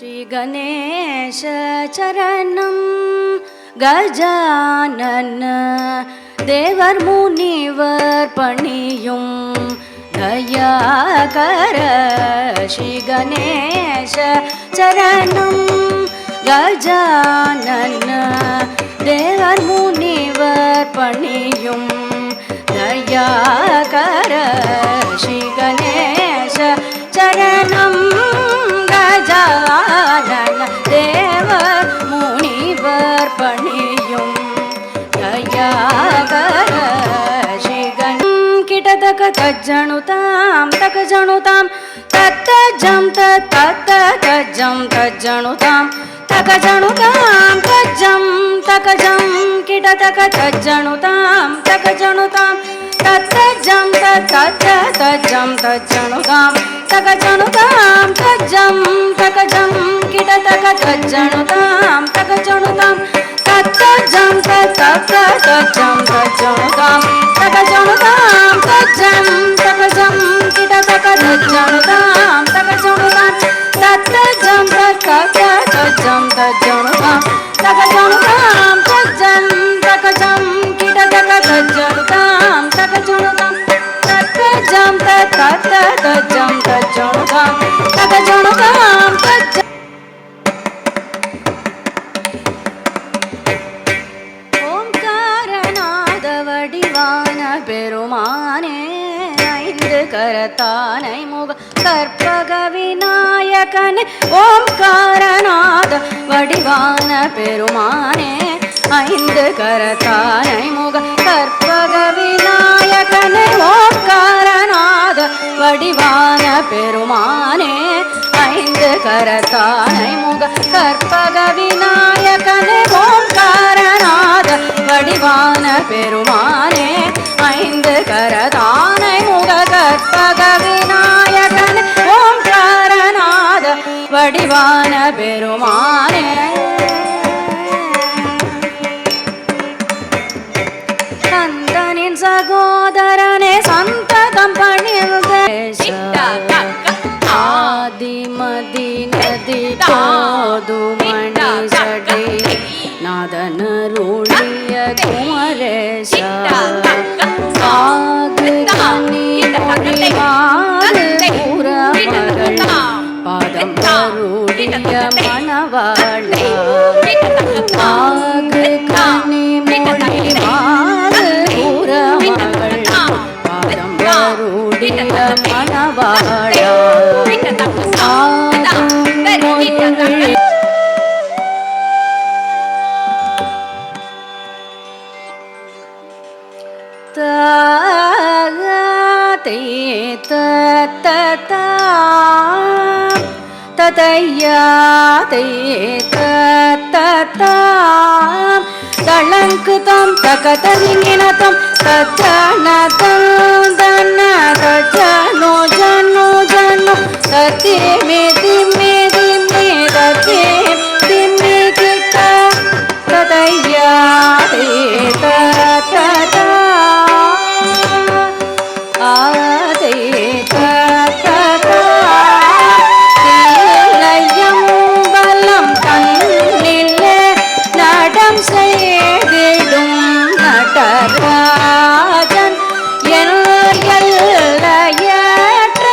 श्री गणेश चरणम गजानन देवर मुनिवर पणियुम दयाकर श्री गणेश चरणम गजानन देवर मुनिवर पणियुम दयाकर श्री गणेश चरणम गजानन देवर मुनिवर पणियुम दयाकर श्री गणेश किटतक तज्जनुतां तक जनुतां तत्त जम तत्त तज्जम तज्जनुतां तक जनुतां तज्जम तक जम किटतक तज्जनुतां तक जनुतां तत्त जम तत्त तज्जम तज्जनुतां तक जनुतां तज्जम तक जम किटतक तज्जनुतां तक जनुतां तत्त जम तत्त तज्जम तज्जनुतां तक जनुतां तज्जम तक जम किटतक तज्जनुतां तक जनुतां तत्त जम तत्त तज्जम तज्जनुतां तक जनुतां तज्जम तक जम किटतक तज्जनुतां तक जनुतां तत्त जम तत्त तज्जम तज्जनुतां तक जनुतां तज्जम ओंकारनाद वडिवान पेरुमाने ஐந்து கரத்தானை முக கற்பக விநாயகனே ஓம்காரநாத வடிவான பெருமானே ஐந்து கரத்தானை முக கற்பக விநாயகனே ஓம்காரநாத வடிவான பெருமானே ஐந்து கரத்தானை முக கற்பக விநாயகனே ஓம்காரநாத வடிவான பெருமானே ஐந்து கரதானை முக கற்பக விநாயகனே ஓம்காரநாத வடிவான பெருமானே கந்தனின் சகோதரனே சந்ததம் பணிந்த ஆதிமதி நதி போதுமணி சடை நாதனருளிய குமரேச ஆகு கனி மொழிவாறு புறமகள் பாதம் அருளிய மணவாள ஆகு கனி மொழிவாறு புறமகள் பாதம் அருளிய மணவாள தளங்குதம் தகதரிங்கினதம் தஜனதம் தன தஜனோ ஜனோ ஜனோ ததிமே திமே திமே ததே திமே கிட்ட ததையா தே ததா ஆதே ததா திலயம் பலம் கண்ணிலே நடம் செய்திடும் நடராஜன் எல்லையற்ற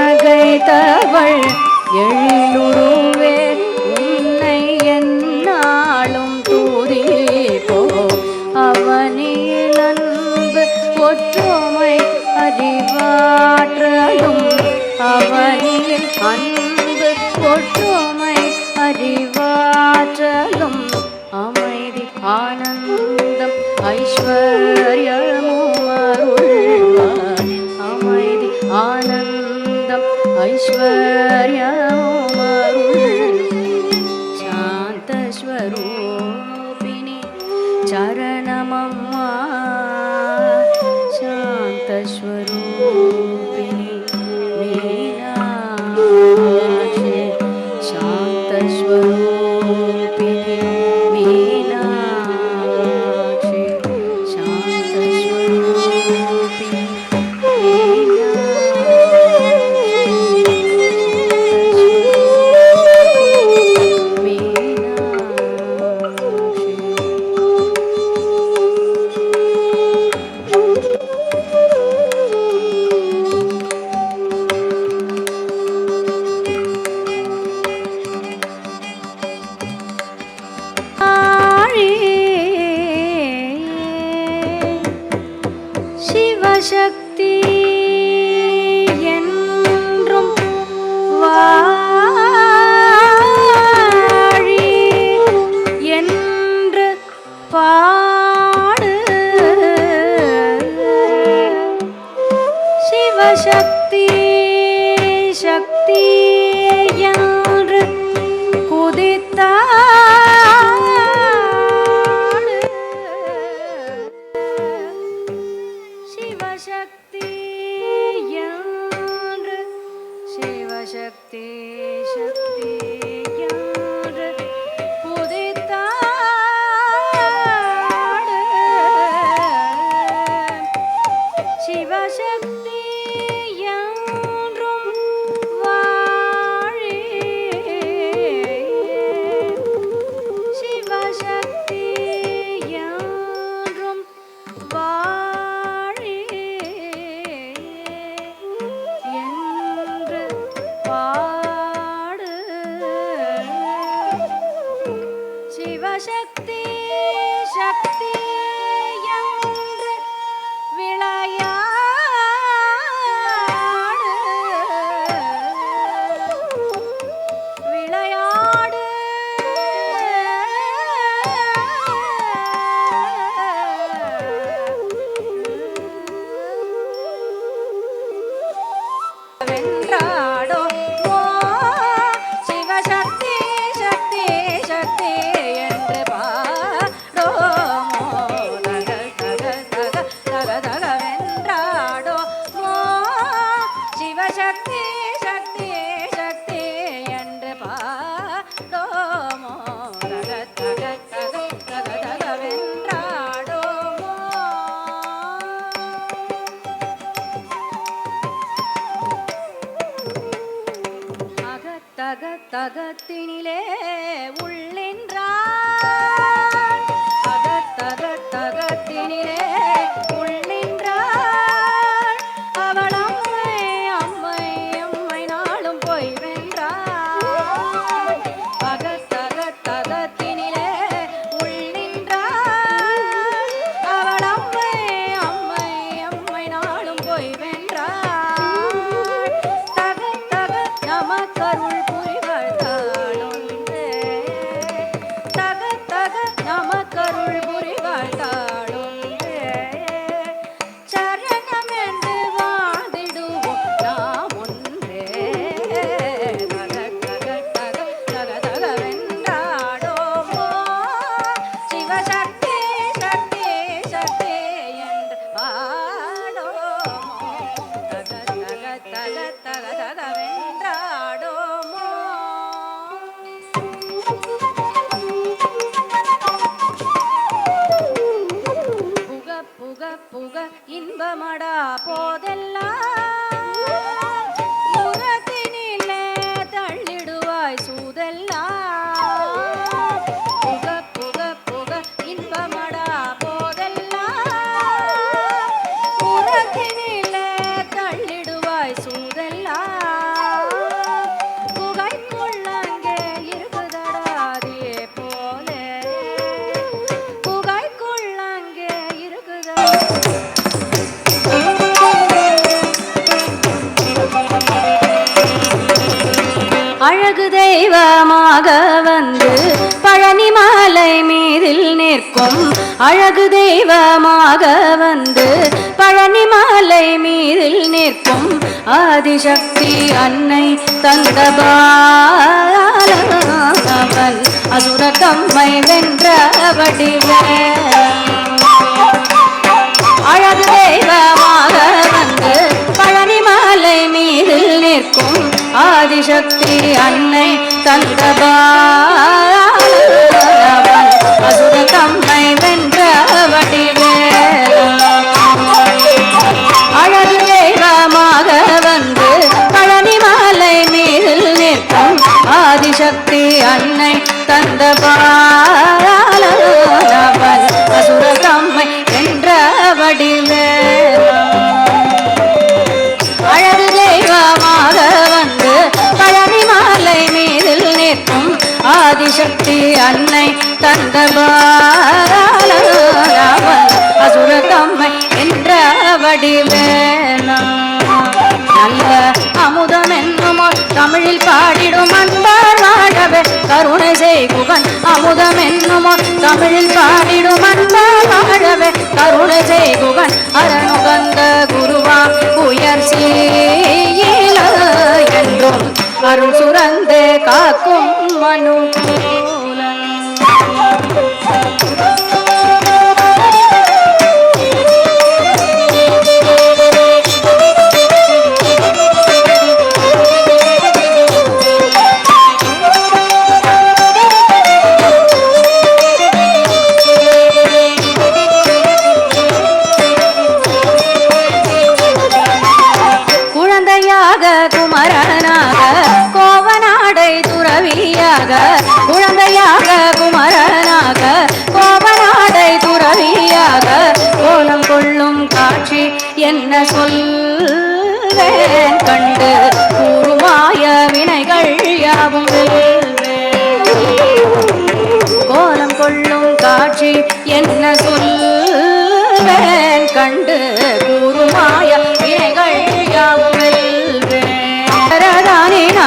புன்னகைத்தவள் எழிலுருவே உன்னை என்னாலும் தூதிப்போ அவனில் அன்பு ஒற்றுமை அறிவாற்றலும் அவனில் அன்பு ஒற்றுமை அறிவாற்றலும் அமைதி ஆனந்தம் ஐஸ்வர்யமும் அருள்வார் அமைதி ஆனந்தம் ஐஸ்வர்யமும் அருள் சாந்தஸ்வரூபிணி சரணமம்மா சாந்தஸ்வரூபிணி மீனாட்சி சாந்தஸ்வரூபிணி மீனாட்சி சாந்தஸ்வரூபிணி சிவசக்தி என்றும் வாழி என்று பாடு சிவசக்தி சக்தி என்று குதித்தாடு சிவசக்தி என்று சிவசக்தி சக்தி என்று குதித்தாடு சிவசக்தி என்றும் வாழி சிவசக்தி என்றும் வாழி என்று பாடு சிவசக்தி சக்தி என்று விளையாடு விளையாடு வென்றாடோ ஓ சிவசக்தி சக்தி சக்தி என்று பாடோமோ தெய்வமாக வந்து பழனி மலை மீதில் நிற்கும் அழகு தெய்வமாக வந்து பழனி மலை மீதில் நிற்கும் ஆதிசக்தி அன்னை தந்த பாலவன் அசுர தம்மை வென்ற வடிவேல் அழகு தெய்வமாக வந்து பழனி மலை மீதில் நிற்கும் ஆதிசக்தி அன்னை தந்த பாலவன் அசுர தம்மை வென்ற வடிவேல் அழகு தெய்வமாக வந்து பழனி மலை மீதில் நிற்கும் ஆதிசக்தி அன்னை தந்த பாலவன் அசுர தம்மை வென்ற வடிவேல் அழகு தெய்வமாக வந்து பழனி மலை மீதில் நிற்கும் ஆதிசக்தி அன்னை தந்த பாலவன் அசுர தம்மை என்ற வடிவேல் நல்ல அமுதம் என்னுமோ தமிழில் பாடிடும் அன்பார் வாழவே கருணை செய்குகன் அமுதம் என்னுமோ தமிழில் பாடிடும் அன்பார் வாழவே கருணை செய்குகன் அரணுகந்த குருவா உயர் சீல என்றும் அருள் சுரந்தே காக்கும் மனு குழந்தையாக குமரனாக கோபநாடை துறவியாக கோலம் கொள்ளும் காட்சி என்ன சொல்வேன் கண்டு கூறுமாய வினைகள் யாவும் கோலம் கொள்ளும் காட்சி என்ன சொல்வேன் கண்டு கூறுமாய வினைகள் யாவும்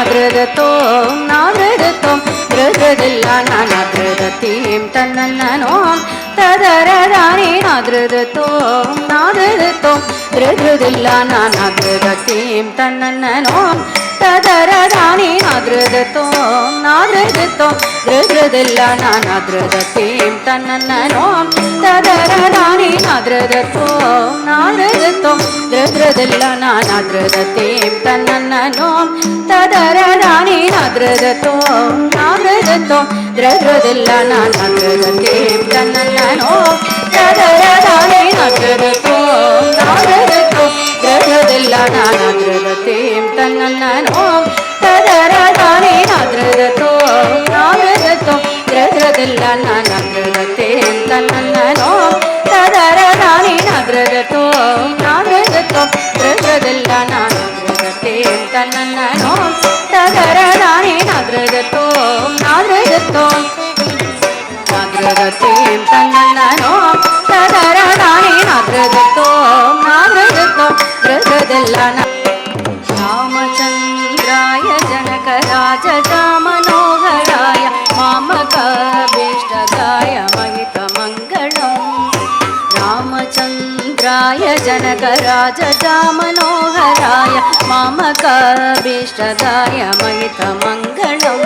நாகிருதத்தோம் நாகிருதத்தோம் கிருததில்லா நாகிருதத்தீம் தன்னன்னோம் ததரதானி நாகிருதத்தோம் நாகிருதத்தோம் கிருததில்லா நாகிருதத்தீம் தன்னன்னோம் ததரதானி நாகிருதத்தோம் நாகிருதத்தோம் கிருததில்லா நாகிருதத்தீம் தன்னன்னோம் ததரதானி நாகிருதத்தோம் நாகிருதத்தோம் கிருததில்லா நாகிருதத்தீம் தன்னன்னோம் ததரதானி நாகிருதத்தோம் நாகிருதத்தோம் கிருததில்லா நாகிருதத்தீம் தன்னன்னோம் ததரதானி நாகிருதத்தோம் நாகிருதத்தோம் கிருததில்லா நாகிருதத்தீம் தன்னன்னோம் ததரதானி நாகிருதத்தோம் நாகிருதத்தோம் கிருததில்லா நாகிருதத்தீம் தன்னன்னோம் ததரதானி நாகிருதத்தோம் நாகிருதத்தோம் கிருததில்லா நாகிருதத்தீம் தன்னன்னோம் ததரதானி நாகிருதத்தோம் நாகிருதத்தோம் நாகிருதத்தீம் தன்னன்னோம் ததரதானி நாகிருதத்தோம் நாகிருதத்தோம் கிருததில்லா ராமச்சந்திராய जनकराजजा मनोहराय मामकाभीष्टदाय महितमङ्गलम् रामचन्द्राय जनकराजजा मनोहराय मामकाभीष्टदाय महितमङ्गलम्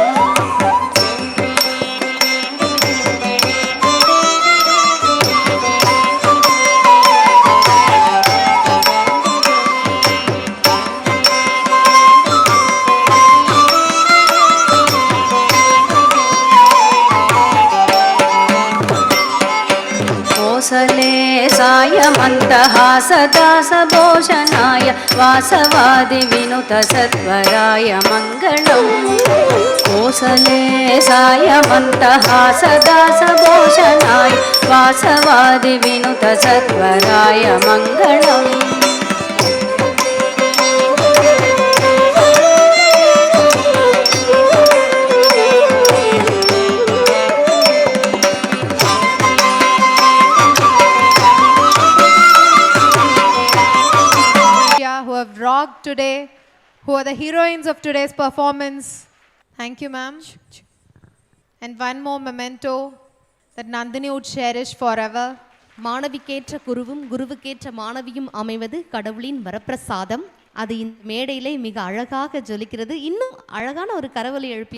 कोसलेशाय मन्दहासदासभूषणाय वासवादिविनुतसत्वराय मङ्गलम् कोसलेशाय मन्दहासदासभूषणाय वासवादिविनुतसत्वराय मङ्गलम् Who have rocked today, who are the heroines of today's performance. Thank you, ma'am. And one more memento that Nandini would cherish forever. மாணவிக்கேற்ற குருவும் குருவுக்கேற்ற மாணவியும் அமைவது கடவுளின் வரப்பிரசாதம். அது இந்த மேடையிலே மிக அழகாக ஜொலிக்கிறது. இன்னும் அழகான ஒரு கரவொலி எழுப்பி